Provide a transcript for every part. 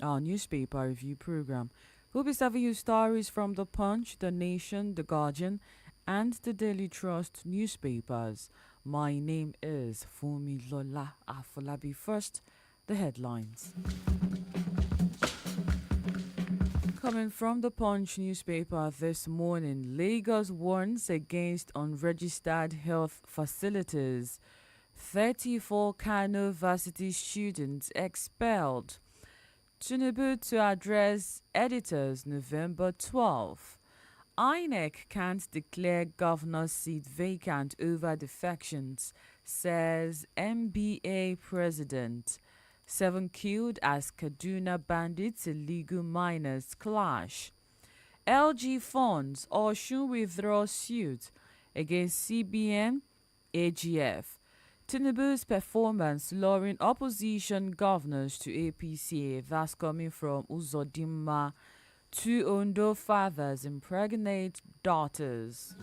our newspaper review program. We'll be serving you stories from The Punch, The Nation, The Guardian, and the Daily Trust newspapers. My name is Fumi Lola Afolabi. First, the headlines. Coming from the Punch newspaper this morning, Lagos warns against unregistered health facilities. 34 Kano Varsity students expelled. Tinubu to address editors November 12th. INEC can't declare governor's seat vacant over defections, says MBA president. 7 killed as Kaduna bandits illegal miners clash. LG funds Osun withdraw suit against CBN AGF. Tinubu's performance luring opposition governors to APC. That's coming from Uzodimma. 2 Ondo fathers impregnate daughters.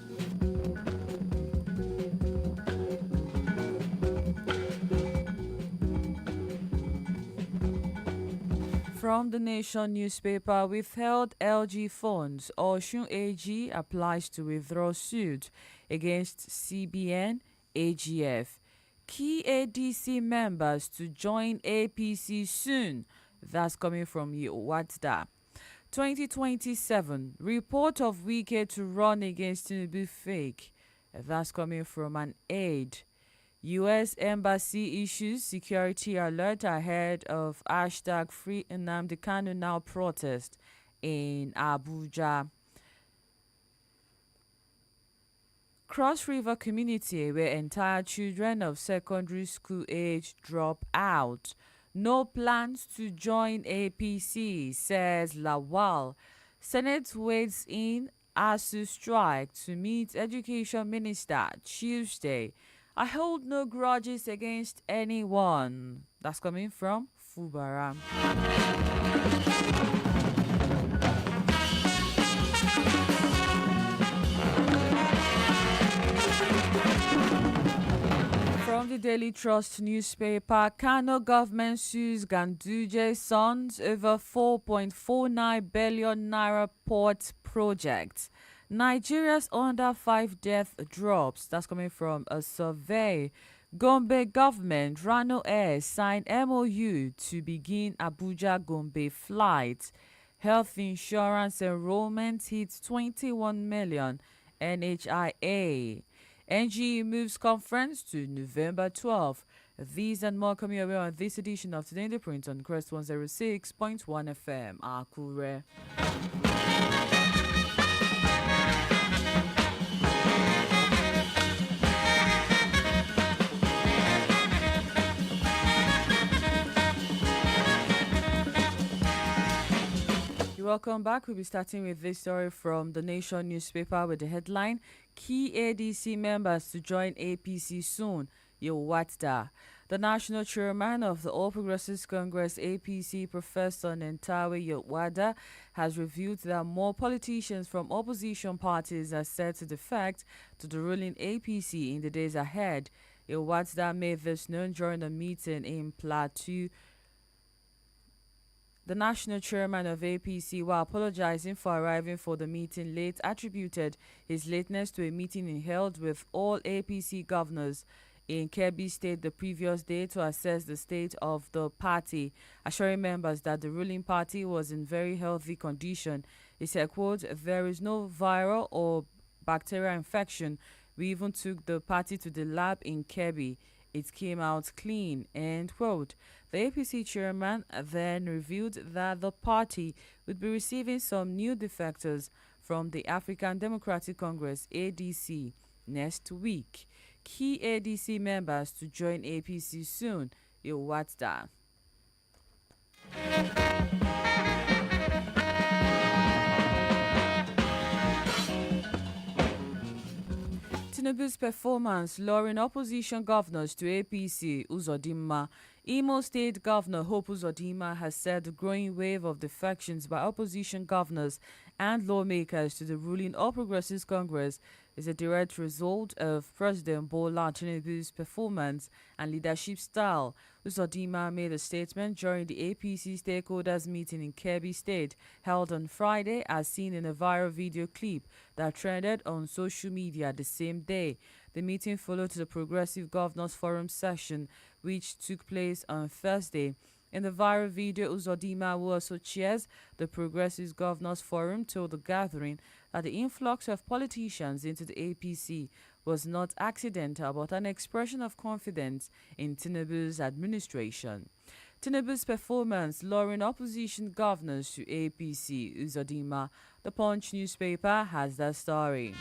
From the Nation newspaper, withheld LG funds. Osun AG applies to withdraw suit against CBN AGF. Key ADC members to join APC soon. That's coming from Yewatda. 2027, report of Wike to run against Tinubu fake. That's coming from an aide. U.S. Embassy issues security alert ahead of hashtag Free Nnamdi Kanu Now protest in Abuja. Cross River community where entire children of secondary school age drop out. No plans to join APC, says Lawal. Senate waits in ASU strike to meet Education Minister Tuesday. I hold no grudges against anyone. That's coming from Fubara. From the Daily Trust newspaper, Kano government sues Ganduje sons over 4.49 billion naira port project. Nigeria's under 5 death drops. That's coming from a survey. Gombe government, Rano Air signed MOU to begin Abuja-Gombe flight. Health insurance enrollment hits 21 million. NHIA. NGE moves conference to November 12th. These and more coming your way on this edition of Today in the Print on Crest 106.1 FM. Akure. Welcome back. We'll be starting with this story from the Nation newspaper with the headline, Key ADC members to join APC soon. Yewatda. The national chairman of the All Progressives Congress APC, Professor Nentawe Yewatda, has revealed that more politicians from opposition parties are set to defect to the ruling APC in the days ahead. Yewatda made this known during a meeting in Plateau. The national chairman of APC, while apologizing for arriving for the meeting late, attributed his lateness to a meeting held with all APC governors in Kebbi State the previous day to assess the state of the party, assuring members that the ruling party was in very healthy condition. He said, quote, "There is no viral or bacterial infection. We even took the party to the lab in Kebbi. It came out clean," end quote. The APC chairman then revealed that the party would be receiving some new defectors from the African Democratic Congress ADC next week. Key ADC members to join APC soon. Yewatda. Tinubu's performance luring opposition governors to APC. Uzodimma. Imo State Governor Hope Uzodimma has said the growing wave of defections by opposition governors and lawmakers to the ruling All Progressives Congress is a direct result of President Bola Tinubu's performance and leadership style. Uzodinma made a statement during the APC stakeholders meeting in Kebbi State held on Friday, as seen in a viral video clip that trended on social media the same day. The meeting followed the Progressive Governors Forum session, which took place on Thursday. In the viral video, Uzodinma, who also chairs the Progressive Governors Forum, told the gathering that the influx of politicians into the APC was not accidental but an expression of confidence in Tinubu's administration. Tinubu's performance luring opposition governors to APC, Uzodinma. The Punch newspaper has that story.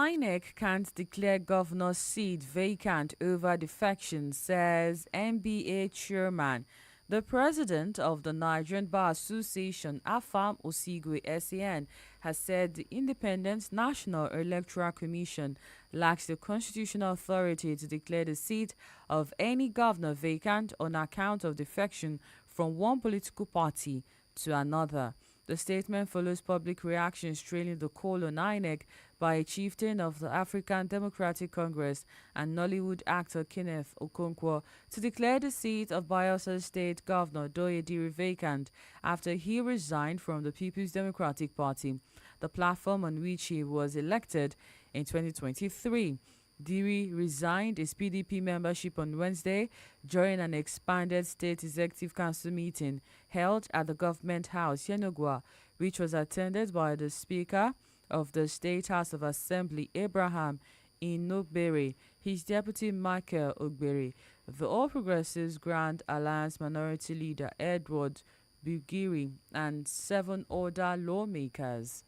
INEC can't declare governor's seat vacant over defection, says NBA chairman. The president of the Nigerian Bar Association, Afam Osigwe SAN, has said the Independent National Electoral Commission lacks the constitutional authority to declare the seat of any governor vacant on account of defection from one political party to another. The statement follows public reactions trailing the call on INEC by a chieftain of the African Democratic Congress and Nollywood actor Kenneth Okonkwo to declare the seat of Bayelsa State Governor Doye vacant after he resigned from the People's Democratic Party, the platform on which he was elected in 2023. Diri resigned his PDP membership on Wednesday during an expanded State Executive Council meeting held at the Government House, Yenogwa, which was attended by the Speaker of the State House of Assembly, Abraham Inogbere, his deputy Michael Ogbere, the All Progressives Grand Alliance Minority Leader Edward Bugiri, and 7 other lawmakers.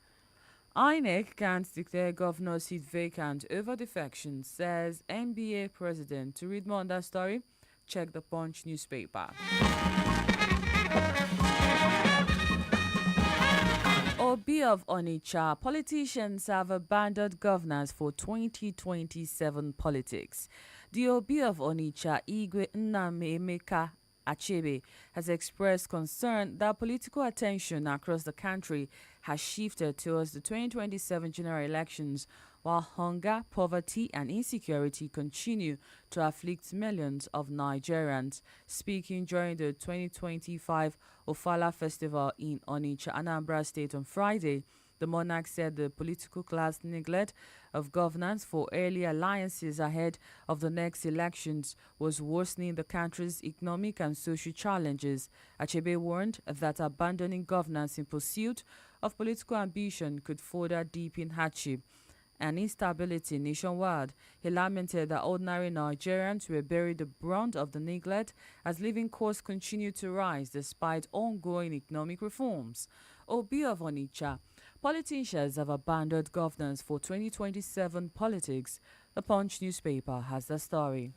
INEC can't declare governor's seat vacant over defection, says NBA president. To read more on that story, check the Punch newspaper. Obi of Onitsha, politicians have abandoned governance for 2027 politics. The Obi of Onitsha, Igwe Nnamemeka Achebe, has expressed concern that political attention across the country has shifted towards the 2027 general elections, while hunger, poverty, and insecurity continue to afflict millions of Nigerians. Speaking during the 2025 Ofala Festival in Onitsha, Anambra State on Friday, the monarch said the political class neglect of governance for early alliances ahead of the next elections was worsening the country's economic and social challenges. Achebe warned that abandoning governance in pursuit of political ambition could further deepen hardship and instability nationwide. He lamented that ordinary Nigerians were bearing the brunt of the neglect as living costs continue to rise despite ongoing economic reforms. Obi of Onitsha, politicians have abandoned governance for 2027 politics. The Punch newspaper has the story.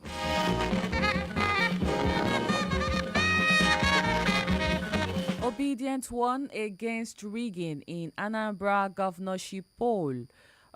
Obedient won against rigging in Anambra governorship poll.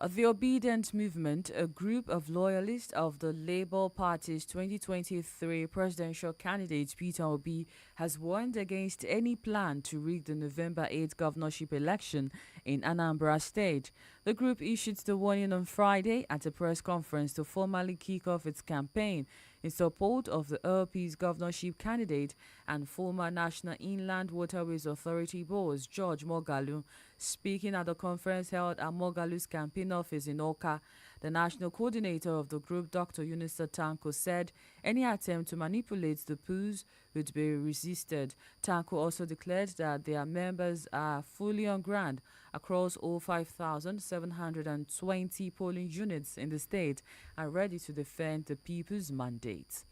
The Obedient Movement, a group of loyalists of the Labour Party's 2023 presidential candidate Peter Obi, has warned against any plan to rig the November 8 governorship election in Anambra State. The group issued the warning on Friday at a press conference to formally kick off its campaign in support of the LP's governorship candidate and former National Inland Waterways Authority boss George Moghalu. Speaking at the conference held at Moghalu's campaign office in Oka, the national coordinator of the group, Dr. Unisa Tanko, said any attempt to manipulate the polls would be resisted. Tanko also declared that their members are fully on ground across all 5,720 polling units in the state and ready to defend the people's mandate.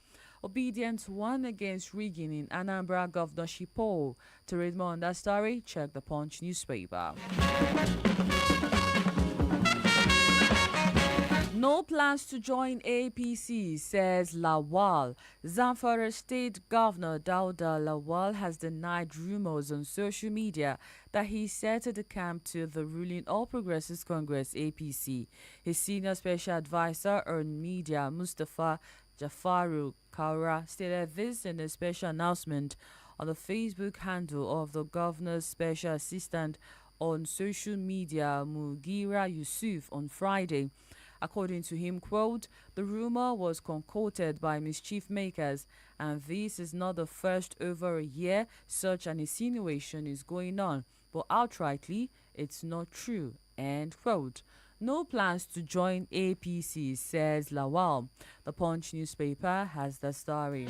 Obedience won against rigging in Anambra governorship poll. To read more on that story, check the Punch newspaper. No plans to join APC, says Lawal. Zamfara State Governor Dauda Lawal has denied rumors on social media that he set to the camp to the ruling All Progressives Congress APC. His senior special advisor on media, Mustafa Jafaru Kaura, stated this in a special announcement on the Facebook handle of the governor's special assistant on social media, Mugira Yusuf, on Friday. According to him, quote, "The rumor was concocted by mischief makers, and this is not the first over a year such an insinuation is going on, but outrightly, it's not true," end quote. No plans to join APC, says Lawal. The Punch newspaper has the story.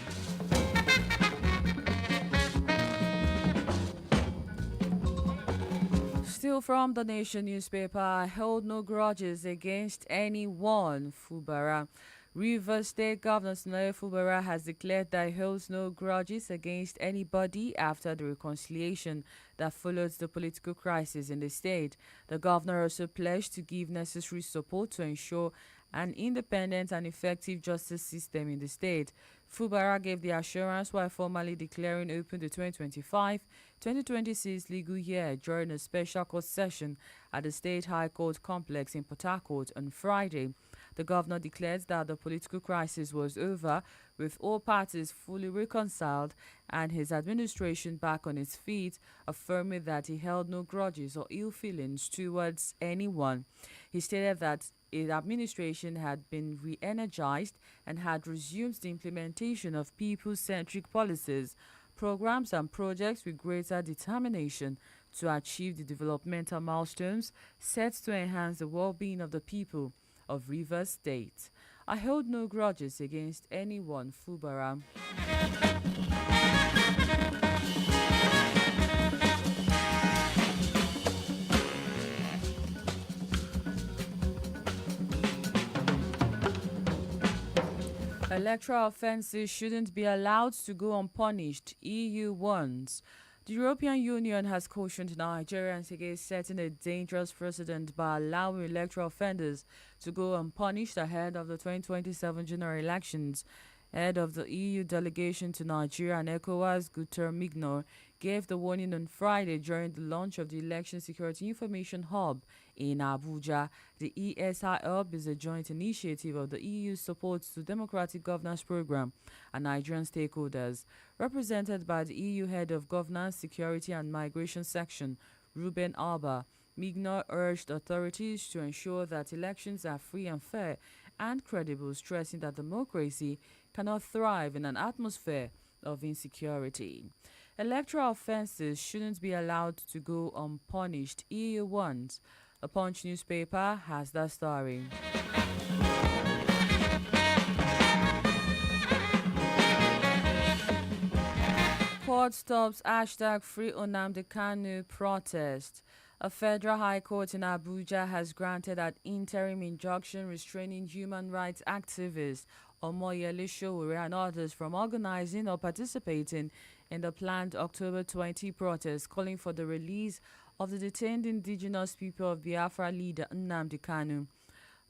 Still from the Nation newspaper, "I hold no grudges against anyone," Fubara. Rivers State Governor Sinoye Fubara has declared that he holds no grudges against anybody after the reconciliation that followed the political crisis in the state. The governor also pledged to give necessary support to ensure an independent and effective justice system in the state. Fubara gave the assurance while formally declaring open the 2025-2026 legal year during a special court session at the State High Court complex in Port Harcourt on Friday. The governor declared that the political crisis was over, with all parties fully reconciled and his administration back on its feet, affirming that he held no grudges or ill feelings towards anyone. He stated that his administration had been re-energized and had resumed the implementation of people-centric policies, programs and projects with greater determination to achieve the developmental milestones set to enhance the well-being of the people of Rivers State. "I hold no grudges against anyone," Fubara. Electoral offences shouldn't be allowed to go unpunished, EU warns. The European Union has cautioned Nigerians against setting a dangerous precedent by allowing electoral offenders to go unpunished ahead of the 2027 general elections. Head of the EU delegation to Nigeria and ECOWAS, Guter Mignor, gave the warning on Friday during the launch of the Election Security Information Hub in Abuja. The ESI Hub is a joint initiative of the EU's Support to Democratic Governance Program and Nigerian stakeholders. Represented by the EU Head of Governance, Security and Migration Section, Ruben Alba, Mignor urged authorities to ensure that elections are free and fair and credible, stressing that democracy cannot thrive in an atmosphere of insecurity. Electoral offences shouldn't be allowed to go unpunished, EU warns. The Punch newspaper has that story. Court stops #Free Nnamdi Kanu protest. A federal high court in Abuja has granted an interim injunction restraining human rights activists Omoyele Sowore and others from organizing or participating in the planned October 20 protest calling for the release of the detained indigenous people of Biafra leader Nnamdi Kanu.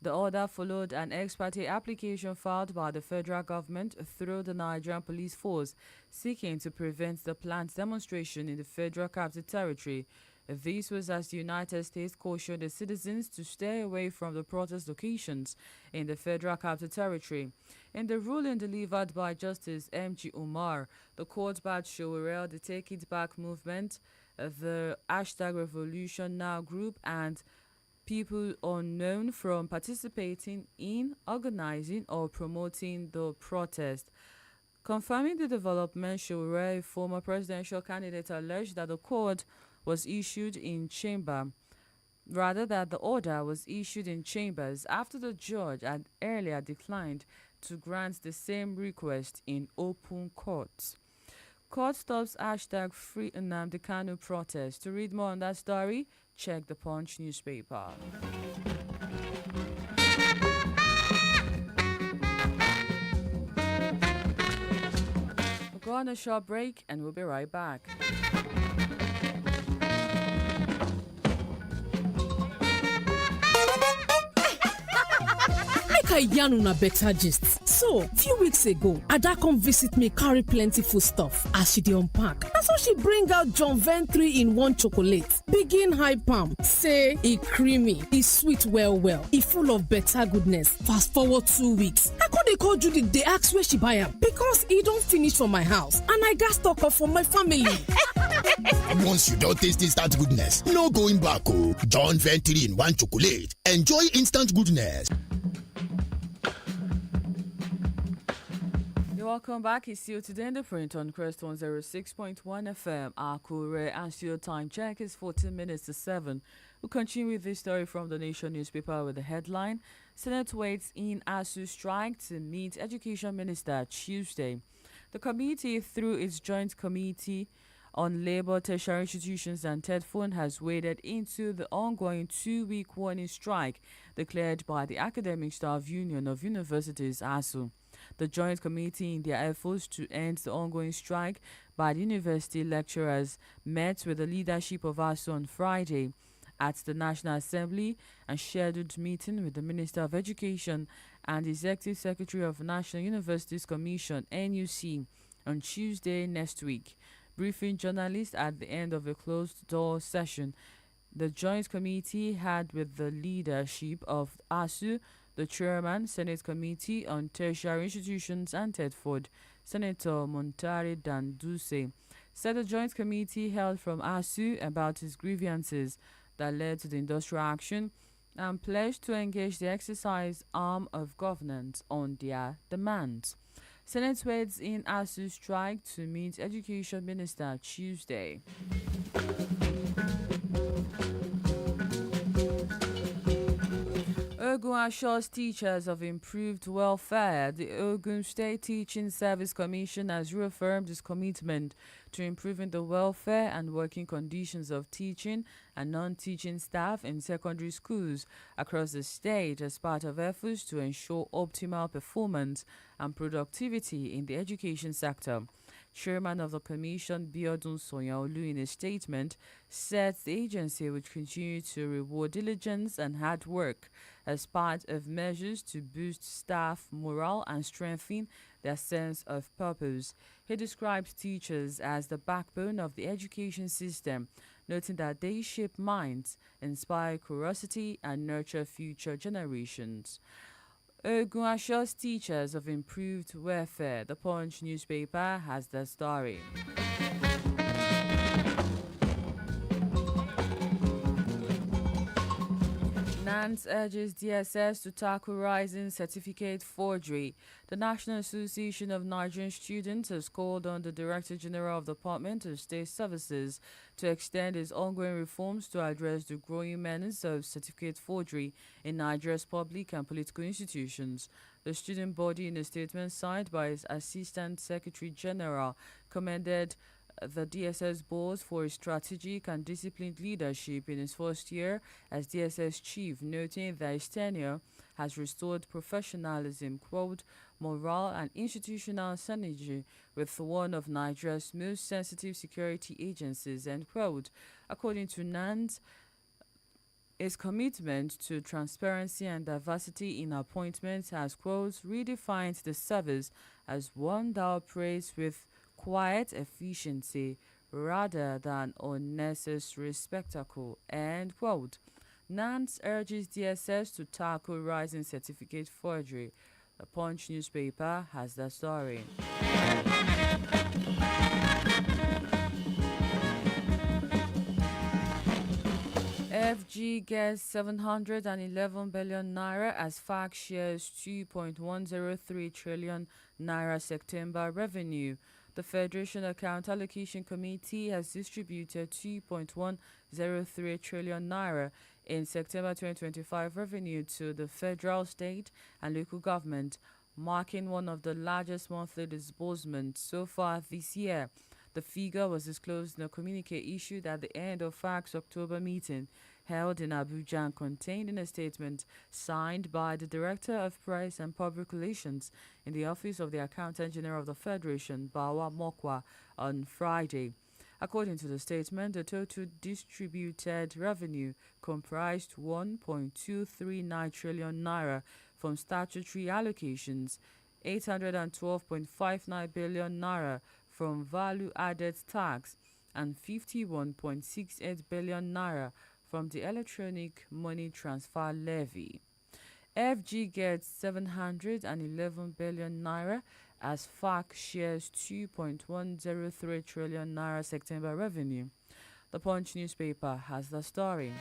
The order followed an ex parte application filed by the federal government through the Nigerian police force seeking to prevent the planned demonstration in the Federal Capital Territory. This was as the United States cautioned the citizens to stay away from the protest locations in the Federal Capital Territory. In the ruling delivered by Justice M.G. Umar, the court banned Sowore, the Take It Back movement, the #Revolution Now group, and people unknown from participating in, organizing, or promoting the protest. Confirming the development, Sowore, a former presidential candidate, alleged that the court was issued in chamber, rather that the order was issued in chambers after the judge had earlier declined to grant the same request in open court. Court stops #Free Nnamdi Kanu protest. To read more on that story, check the Punch newspaper. We'll go on a short break and we'll be right back. Make I yarn una better gist. So, few weeks ago, Ada come visit me carry plenty food stuff. As she dey unpack, na so she bring out John Vent 3-in-1 chocolate. Begin hype am, say e creamy, e sweet well well, e full of better goodness. Fast forward 2 weeks, I come dey call Judith dey ask where she buy am because e don finish for my house and I gats stock am for my family. Once you don taste instant goodness, no going back o. John Vent 3-in-1 chocolate. Enjoy instant goodness. Welcome back. It's still today in the print on Crest 106.1 FM. Akure, and still time check is 14 minutes to 7. We'll continue with this story from the Nation newspaper with the headline: Senate waits in ASU strike to meet Education Minister Tuesday. The committee, through its Joint Committee on Labor, Tertiary Institutions and TEDFund, has waded into the ongoing 2-week warning strike declared by the Academic Staff Union of Universities, ASU. The Joint Committee, in their efforts to end the ongoing strike by the university lecturers, met with the leadership of ASU on Friday at the National Assembly and scheduled meeting with the Minister of Education and the Executive Secretary of National Universities Commission (NUC) on Tuesday next week. Briefing journalists at the end of a closed-door session the Joint Committee had with the leadership of ASU, the Chairman, Senate Committee on Tertiary Institutions and TEDFund, Senator Montari Danduse, said the Joint Committee held from ASU about his grievances that led to the industrial action and pledged to engage the exercise arm of governance on their demands. Senate waits in ASU strike to meet Education Minister Tuesday. Ogun assures teachers of improved welfare. The Ogun State Teaching Service Commission has reaffirmed its commitment to improving the welfare and working conditions of teaching and non-teaching staff in secondary schools across the state as part of efforts to ensure optimal performance and productivity in the education sector. Chairman of the Commission, Biodun Sonyaolu, in a statement, said the agency would continue to reward diligence and hard work as part of measures to boost staff morale and strengthen their sense of purpose. He described teachers as the backbone of the education system, noting that they shape minds, inspire curiosity, and nurture future generations. Ogun assures teachers of improved welfare. The Punch newspaper has the story. NANS urges DSS to tackle rising certificate forgery. The National Association of Nigerian Students has called on the Director General of the Department of State Services to extend its ongoing reforms to address the growing menace of certificate forgery in Nigeria's public and political institutions. The student body, in a statement signed by its Assistant Secretary General, commended the DSS board for its strategic and disciplined leadership in its first year as DSS chief, noting that his tenure has restored professionalism, quote, morale and institutional synergy with one of Nigeria's most sensitive security agencies, end quote. According to NANS, its commitment to transparency and diversity in appointments has, quote, redefined the service as one that operates with quiet efficiency rather than unnecessary spectacle, end quote. NANS urges DSS to tackle rising certificate forgery. The Punch newspaper has the story. FG gets 711 billion naira as FAC shares 2.103 trillion naira September revenue. The Federation Account Allocation Committee has distributed 2.103 trillion naira in September 2025 revenue to the federal, state, and local government, marking one of the largest monthly disbursements so far this year. The figure was disclosed in a communique issued at the end of FAC's October meeting held in Abuja and contained in a statement signed by the Director of Press and Public Relations in the Office of the Accountant General of the Federation, Bawa Mokwa, on Friday. According to the statement, the total distributed revenue comprised 1.239 trillion naira from statutory allocations, 812.59 billion naira from value-added tax and 51.68 billion naira from the electronic money transfer levy. FG gets 711 billion naira as FAC shares 2.103 trillion naira September revenue. The Punch newspaper has the story.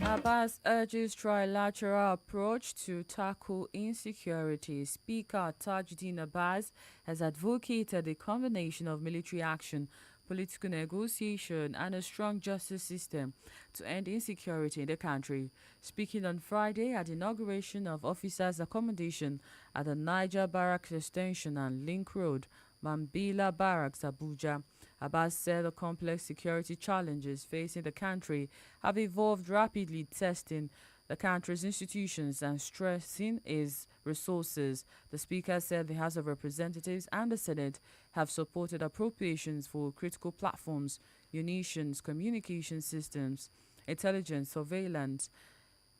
Abbas urges trilateral approach to tackle insecurity. Speaker Tajuddin Abbas has advocated a combination of military action, political negotiation, and a strong justice system to end insecurity in the country. Speaking on Friday at the inauguration of officers' accommodation at the Niger Barracks Extension and Link Road, Mambila Barracks, Abuja, Abbas said the complex security challenges facing the country have evolved rapidly, testing the country's institutions and stressing its resources. The Speaker said the House of Representatives and the Senate have supported appropriations for critical platforms, munitions, communication systems, intelligence, surveillance,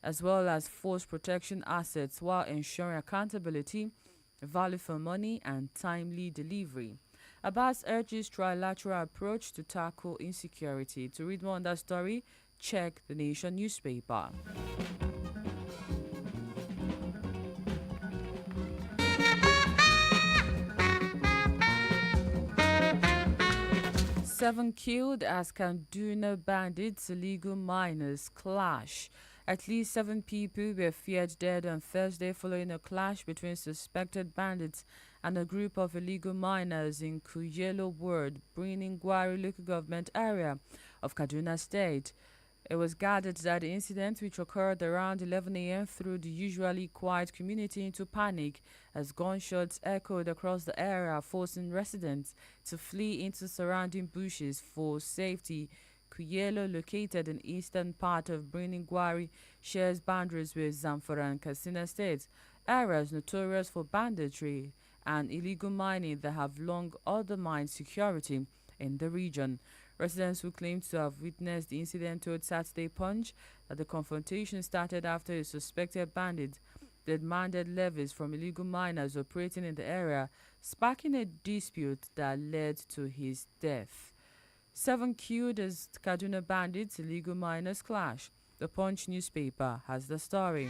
as well as force protection assets while ensuring accountability, value for money, and timely delivery. Abbas urges trilateral approach to tackle insecurity. To read more on that story, check the Nation newspaper. Seven killed as Kaduna bandits, illegal miners clash. At least 7 people were feared dead on Thursday following a clash between suspected bandits and a group of illegal miners in Kuyelo Ward, Gwari local government area of Kaduna State. It was gathered that the incident, which occurred around 11 a.m., threw the usually quiet community into panic as gunshots echoed across the area, forcing residents to flee into surrounding bushes for safety. Kuyelo, located in eastern part of Gwari, shares boundaries with Zamfara and Katsina states, areas notorious for banditry and illegal mining that have long undermined security in the region. Residents who claim to have witnessed the incident told Saturday Punch that the confrontation started after a suspected bandit demanded levies from illegal miners operating in the area, sparking a dispute that led to his death. 7 killed as Kaduna bandits, illegal miners clash. The Punch newspaper has the story.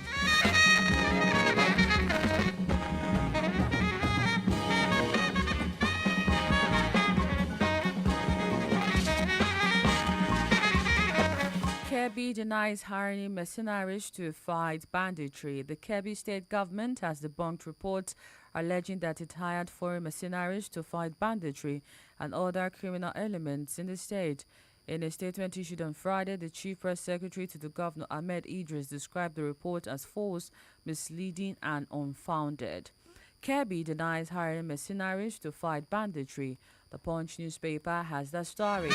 Kebbi denies hiring mercenaries to fight banditry. The Kebbi state government has debunked reports alleging that it hired foreign mercenaries to fight banditry and other criminal elements in the state. In a statement issued on Friday, the chief press secretary to the governor, Ahmed Idris, described the report as false, misleading, and unfounded. Kebbi denies hiring mercenaries to fight banditry. The Punch newspaper has that story.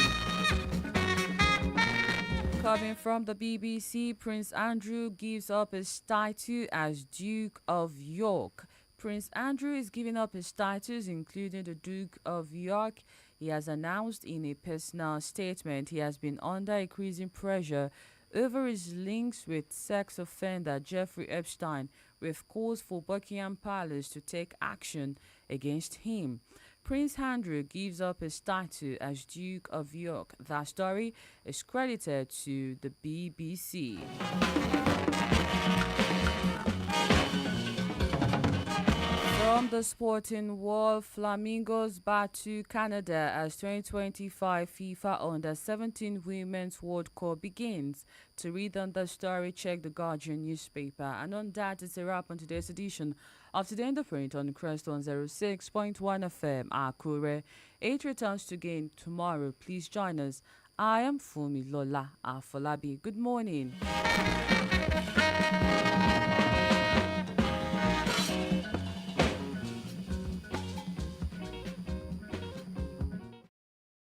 Coming from the BBC, Prince Andrew gives up his title as Duke of York. Prince Andrew is giving up his titles, including the Duke of York. He has announced in a personal statement he has been under increasing pressure over his links with sex offender Jeffrey Epstein, with calls for Buckingham Palace to take action against him. Prince Andrew gives up his title as Duke of York. That story is credited to the BBC. From the sporting world, Flamingos back to Canada as 2025 FIFA Under-17 Women's World Cup begins. To read on the story, check the Guardian newspaper. And on that, it's a wrap on today's edition of Today in the Print on Crest 106.1 FM, Akure. 8 returns to gain tomorrow. Please join us. I am Fumi Lola Afolabi. Good morning.